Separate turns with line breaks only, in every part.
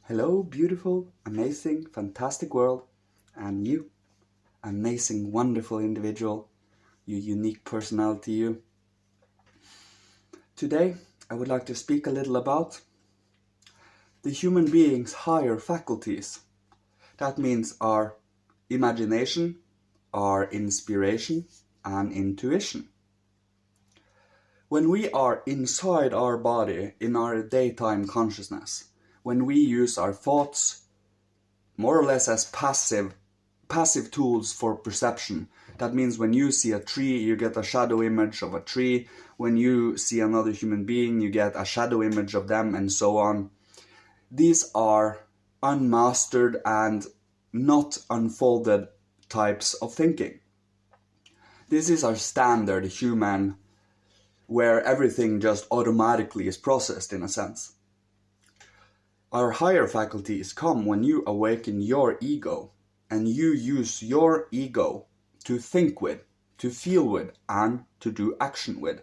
Hello, beautiful, amazing, fantastic world, and you, amazing, wonderful individual, you unique personality, you. Today, I would like to speak a little about the human being's higher faculties. That means our imagination, our inspiration, and intuition. When we are inside our body, in our daytime consciousness, when we use our thoughts more or less as passive tools for perception. That means when you see a tree, you get a shadow image of a tree. When you see another human being, you get a shadow image of them, and so on. These are unmastered and not unfolded types of thinking. This is our standard human, where everything just automatically is processed in a sense. Our higher faculties come when you awaken your ego and you use your ego to think with, to feel with, and to do action with.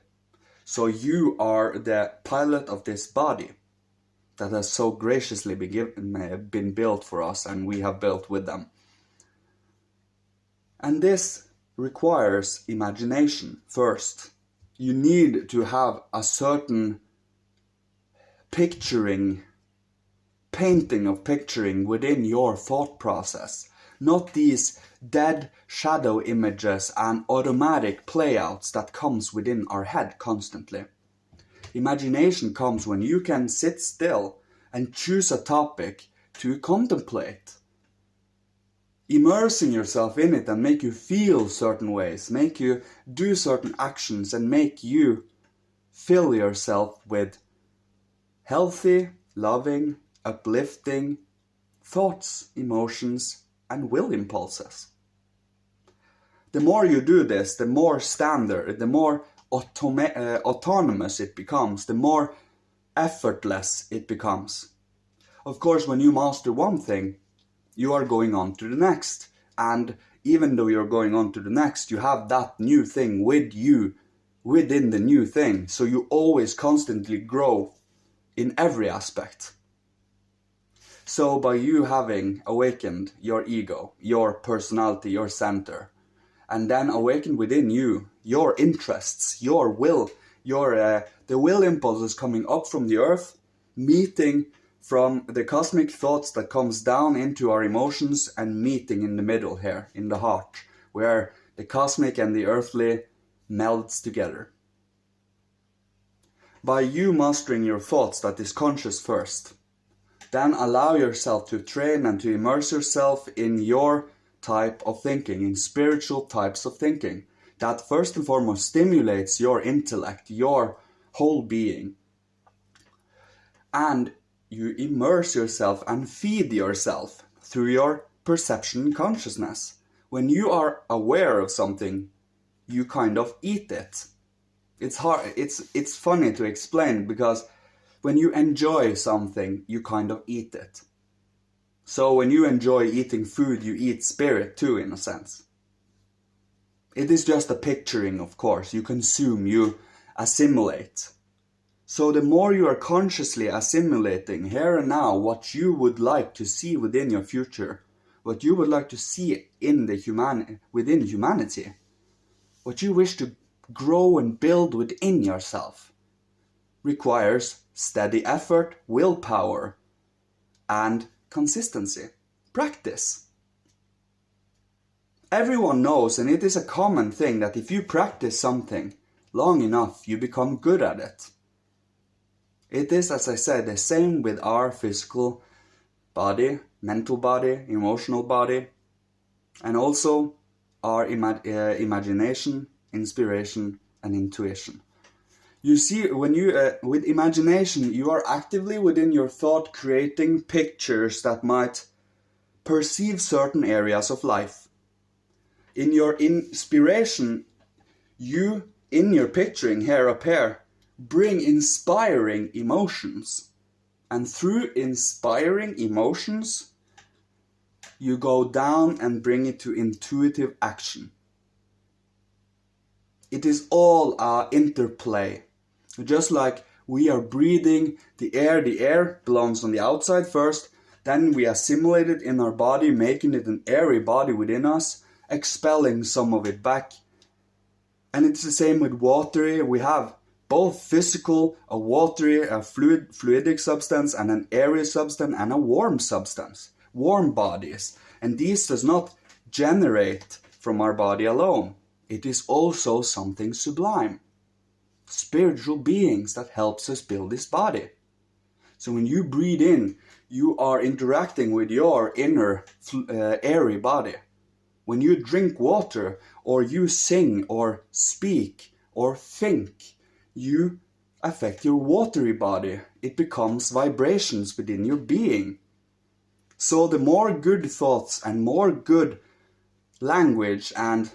So you are the pilot of this body that has so graciously been built for us, and we have built with them. And this requires imagination first. You need to have a certain painting of picturing within your thought process, not these dead shadow images and automatic playouts that comes within our head constantly. Imagination comes when you can sit still and choose a topic to contemplate, immersing yourself in it and make you feel certain ways, make you do certain actions, and make you fill yourself with healthy, loving, uplifting thoughts, emotions, and will impulses. The more you do this, the more standard, the more autonomous it becomes, the more effortless it becomes. Of course, when you master one thing, you are going on to the next. And even though you're going on to the next, you have that new thing with you within the new thing. So you always constantly grow in every aspect. So by you having awakened your ego, your personality, your center, and then awakened within you your interests, your will, the will impulses coming up from the earth, meeting from the cosmic thoughts that comes down into our emotions, and meeting in the middle here, in the heart, where the cosmic and the earthly melds together. By you mastering your thoughts, that is conscious first, then allow yourself to train and to immerse yourself in your type of thinking, in spiritual types of thinking, that first and foremost stimulates your intellect, your whole being. And you immerse yourself and feed yourself through your perception consciousness. When you are aware of something, you kind of eat it. It's hard, it's funny to explain, because when you enjoy something, you kind of eat it. So when you enjoy eating food, you eat spirit too, in a sense. It is just a picturing, of course. You consume, you assimilate. So the more you are consciously assimilating here and now what you would like to see within your future, what you would like to see in within humanity, what you wish to grow and build within yourself, requires steady effort, willpower, and consistency, practice. Everyone knows, and it is a common thing, that if you practice something long enough, you become good at it. It is, as I said, the same with our physical body, mental body, emotional body, and also our imagination, inspiration, and intuition. You see, when you, with imagination, you are actively within your thought creating pictures that might perceive certain areas of life. In your inspiration, you, in your picturing here up here, bring inspiring emotions. And through inspiring emotions, you go down and bring it to intuitive action. It is all an interplay. Just like we are breathing the air belongs on the outside first, Then we assimilate it in our body, making it an airy body within us, expelling some of it back. And it's the same with watery. We have both physical, a watery, a fluidic substance, and an airy substance, and a warm substance. Warm bodies. And these does not generate from our body alone. It is also something sublime. Spiritual beings that helps us build this body. So when you breathe in, you are interacting with your inner airy body. When you drink water, or you sing, or speak, or think, you affect your watery body. It becomes vibrations within your being. So the more good thoughts and more good language and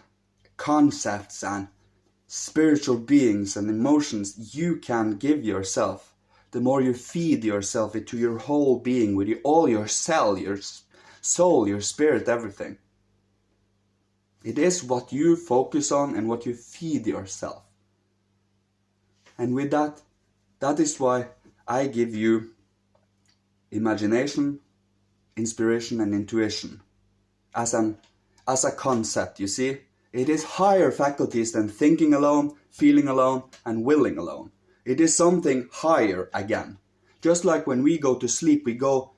concepts and spiritual beings and emotions you can give yourself, the more you feed yourself into your whole being with all your cell, your soul, your spirit, everything. It is what you focus on and what you feed yourself. And with that, that is why I give you imagination, inspiration, and intuition as a concept, you see. It is higher faculties than thinking alone, feeling alone, and willing alone. It is something higher again. Just like when we go to sleep, we go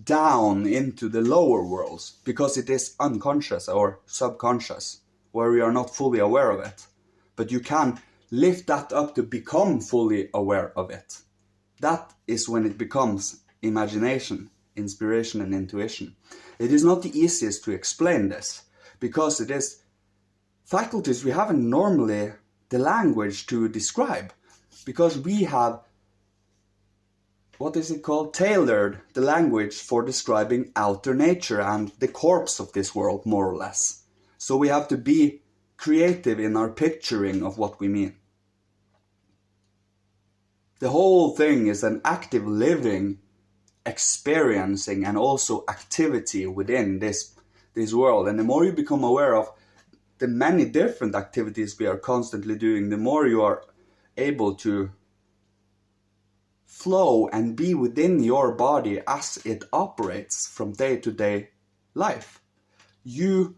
down into the lower worlds because it is unconscious or subconscious, where we are not fully aware of it. But you can lift that up to become fully aware of it. That is when it becomes imagination, inspiration, and intuition. It is not the easiest to explain this because it is faculties we haven't normally the language to describe, because we have, what is it called, tailored the language for describing outer nature and the corpse of this world, more or less. So we have to be creative in our picturing of what we mean. The whole thing is an active living, experiencing, and also activity within this world. And the more you become aware of the many different activities we are constantly doing, the more you are able to flow and be within your body as it operates from day to day life. You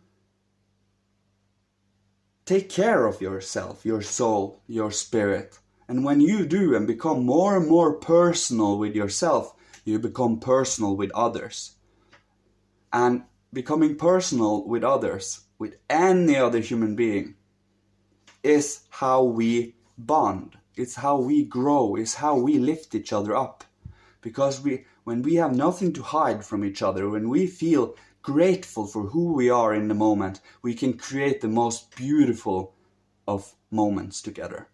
take care of yourself, your soul, your spirit. And when you do and become more and more personal with yourself, you become personal with others. And becoming personal with others, with any other human being, is how we bond. It's how we grow. It's how we lift each other up. Because when we have nothing to hide from each other, when we feel grateful for who we are in the moment, we can create the most beautiful of moments together.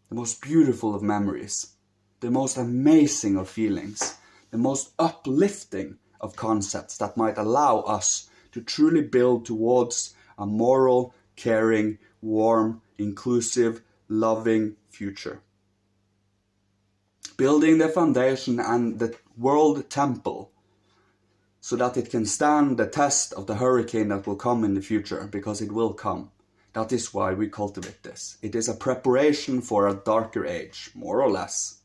The most beautiful of memories. The most amazing of feelings. The most uplifting of concepts that might allow us to truly build towards a moral, caring, warm, inclusive, loving future. Building the foundation and the world temple so that it can stand the test of the hurricane that will come in the future, because it will come. That is why we cultivate this. It is a preparation for a darker age, more or less.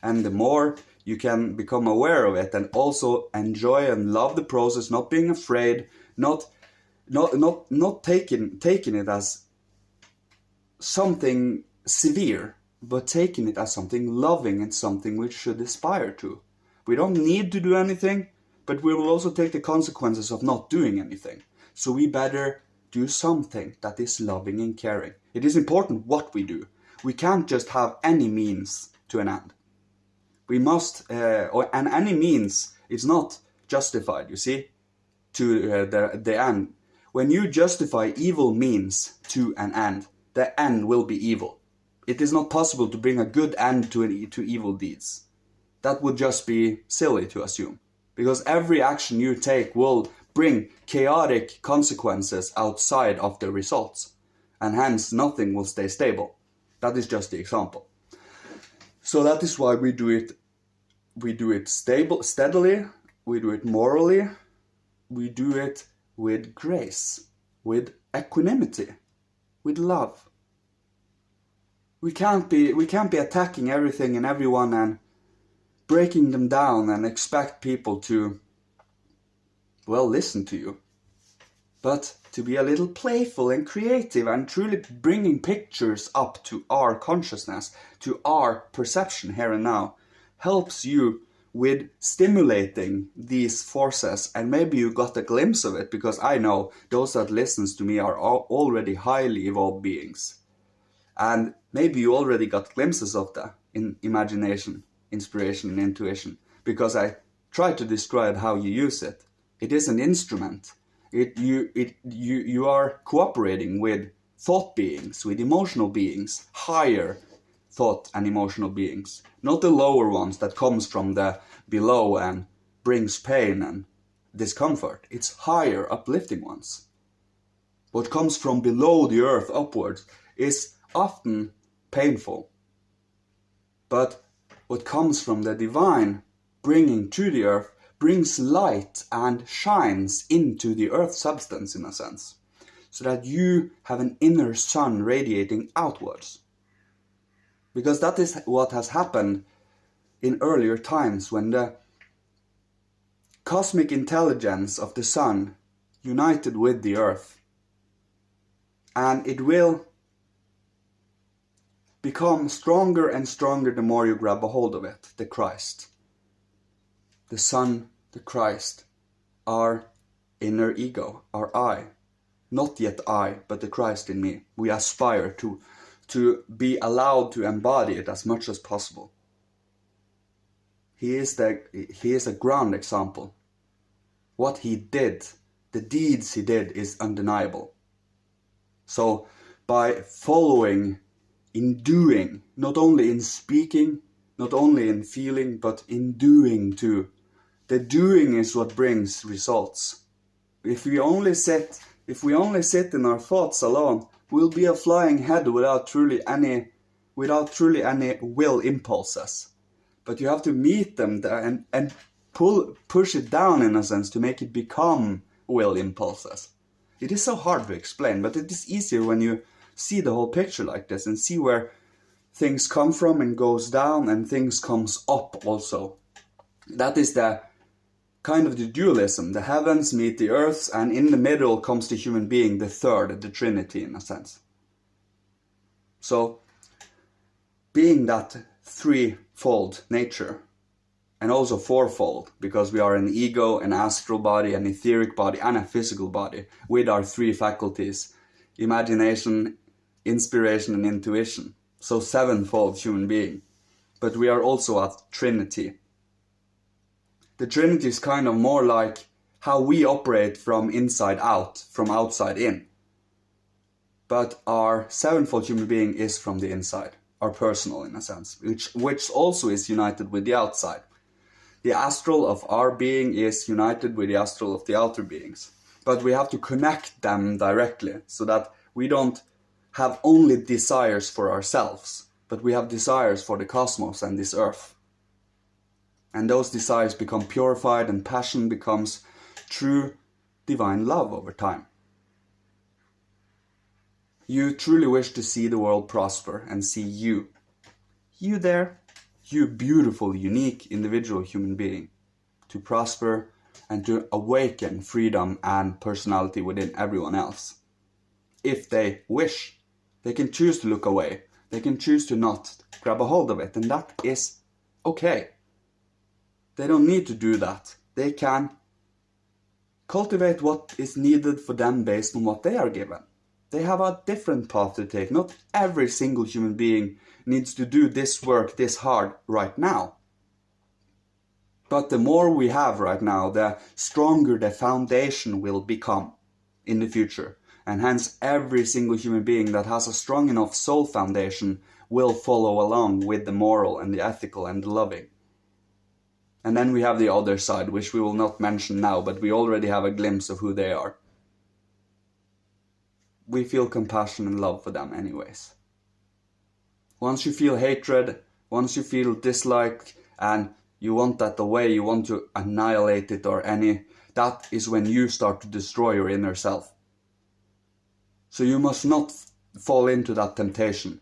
And the more you can become aware of it and also enjoy and love the process, not being afraid, not taking it as something severe, but taking it as something loving and something we should aspire to. We don't need to do anything, but we will also take the consequences of not doing anything. So we better do something that is loving and caring. It is important what we do. We can't just have any means to an end. We must, and any means is not justified, you see, to the end. When you justify evil means to an end, the end will be evil. It is not possible to bring a good end to evil deeds. That would just be silly to assume, because every action you take will bring chaotic consequences outside of the results, and hence nothing will stay stable. That is just the example. So that is why we do it. We do it steadily. We do it morally. We do it with grace, with equanimity, with love. We can't be attacking everything and everyone and breaking them down and expect people to well, listen to you. But to be a little playful and creative and truly bringing pictures up to our consciousness, to our perception here and now, helps you with stimulating these forces. And maybe you got a glimpse of it, because I know those that listens to me are already highly evolved beings. And maybe you already got glimpses of that in imagination, inspiration, and intuition, because I try to describe how you use it. It is an instrument. You are cooperating with thought beings, with emotional beings, higher thought and emotional beings, not the lower ones that comes from the below and brings pain and discomfort. It's higher, uplifting ones. What comes from below the earth upwards is often painful. But what comes from the divine, bringing to the earth, brings light and shines into the earth substance, in a sense, so that you have an inner sun radiating outwards. Because that is what has happened in earlier times, when the cosmic intelligence of the sun united with the earth. And it will become stronger and stronger the more you grab a hold of it, the Christ. The Son, the Christ, our inner ego, our I. Not yet I, but the Christ in me. We aspire to be allowed to embody it as much as possible. He is a ground example. What he did, the deeds he did, is undeniable. So by following, in doing, not only in speaking, not only in feeling, but in doing too. The doing is what brings results. If we only sit in our thoughts alone, we'll be a flying head without truly any will impulses. But you have to meet them there and push it down, in a sense, to make it become will impulses. It is so hard to explain, but it is easier when you see the whole picture like this and see where things come from and goes down and things comes up also. That is the kind of the dualism. The heavens meet the earths, and in the middle comes the human being, the third, the Trinity, in a sense. So, being that threefold nature, and also fourfold, because we are an ego, an astral body, an etheric body, and a physical body, with our three faculties: imagination, inspiration, and intuition. So sevenfold human being. But we are also a Trinity. The Trinity is kind of more like how we operate from inside out, from outside in. But our sevenfold human being is from the inside, our personal, in a sense, which also is united with the outside. The astral of our being is united with the astral of the outer beings. But we have to connect them directly, so that we don't have only desires for ourselves, but we have desires for the cosmos and this earth. And those desires become purified, and passion becomes true divine love over time. You truly wish to see the world prosper and see you. You there, you beautiful, unique, individual human being, to prosper and to awaken freedom and personality within everyone else. If they wish, they can choose to look away. They can choose to not grab a hold of it, and that is okay. They don't need to do that. They can cultivate what is needed for them based on what they are given. They have a different path to take. Not every single human being needs to do this work this hard right now. But the more we have right now, the stronger the foundation will become in the future. And hence every single human being that has a strong enough soul foundation will follow along with the moral and the ethical and the loving. And then we have the other side, which we will not mention now, but we already have a glimpse of who they are. We feel compassion and love for them anyways. Once you feel hatred, once you feel dislike, and you want that away, you want to annihilate it that is when you start to destroy your inner self. So you must not fall into that temptation.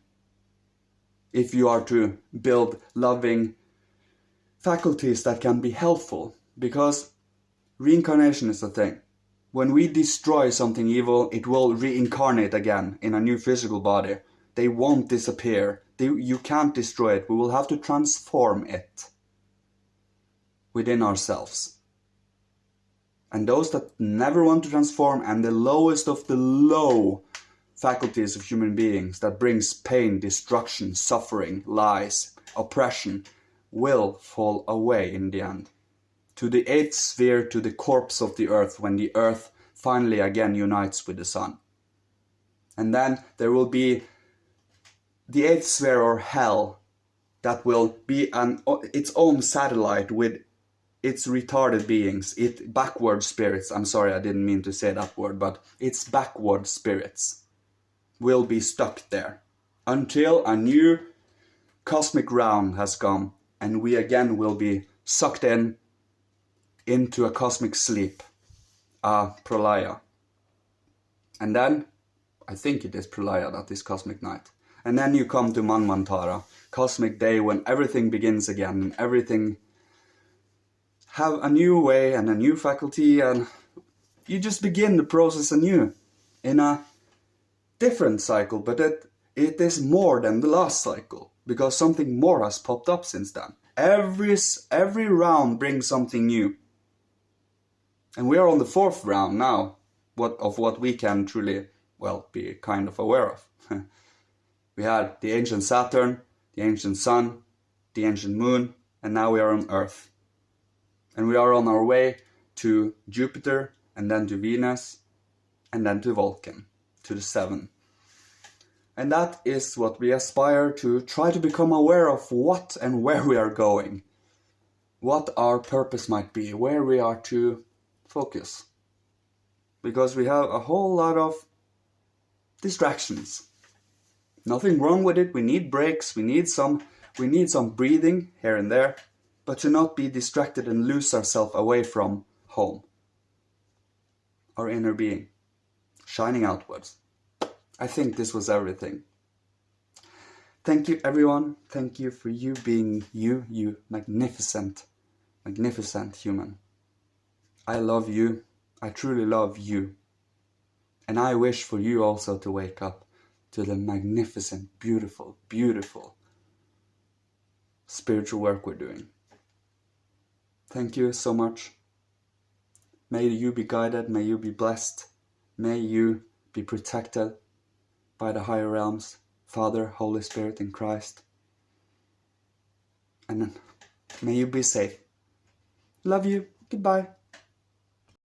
If you are to build loving faculties that can be helpful, because Reincarnation is the thing. When we destroy something evil, it will reincarnate again in a new physical body. They won't disappear. You can't destroy it. We will have to transform it within ourselves. And those that never want to transform, and the lowest of the low faculties of human beings that brings pain, destruction, suffering, lies, oppression, will fall away in the end. To the eighth sphere, to the corpse of the earth, when the earth finally again unites with the sun. And then there will be the eighth sphere, or hell, that will be its own satellite with its retarded beings, backward spirits. I'm sorry, I didn't mean to say that word, but its backward spirits will be stuck there until a new cosmic round has come, and we again will be sucked into a cosmic sleep, a pralaya. And then, I think it is pralaya, that is cosmic night. And then you come to Manvantara, cosmic day, when everything begins again, and everything have a new way and a new faculty, and you just begin the process anew in a different cycle, but it is more than the last cycle, because something more has popped up since then. Every round brings something new. And we are on the fourth round now, of what we can truly, be kind of aware of. We had the ancient Saturn, the ancient Sun, the ancient Moon, and now we are on Earth. And we are on our way to Jupiter, and then to Venus, and then to Vulcan, to the seven. And that is what we aspire to try to become aware of, what and where we are going. What our purpose might be, where we are to focus. Because we have a whole lot of distractions. Nothing wrong with it. We need breaks, we need some breathing here and there, but to not be distracted and lose ourselves away from home. Our inner being, shining outwards. I think this was everything. Thank you, everyone. Thank you for you being you magnificent, magnificent human. I love you. I truly love you. And I wish for you also to wake up to the magnificent, beautiful, beautiful spiritual work we're doing. Thank you so much. May you be guided, may you be blessed, may you be protected by the higher realms, Father, Holy Spirit, and Christ. And may you be safe. Love you. Goodbye.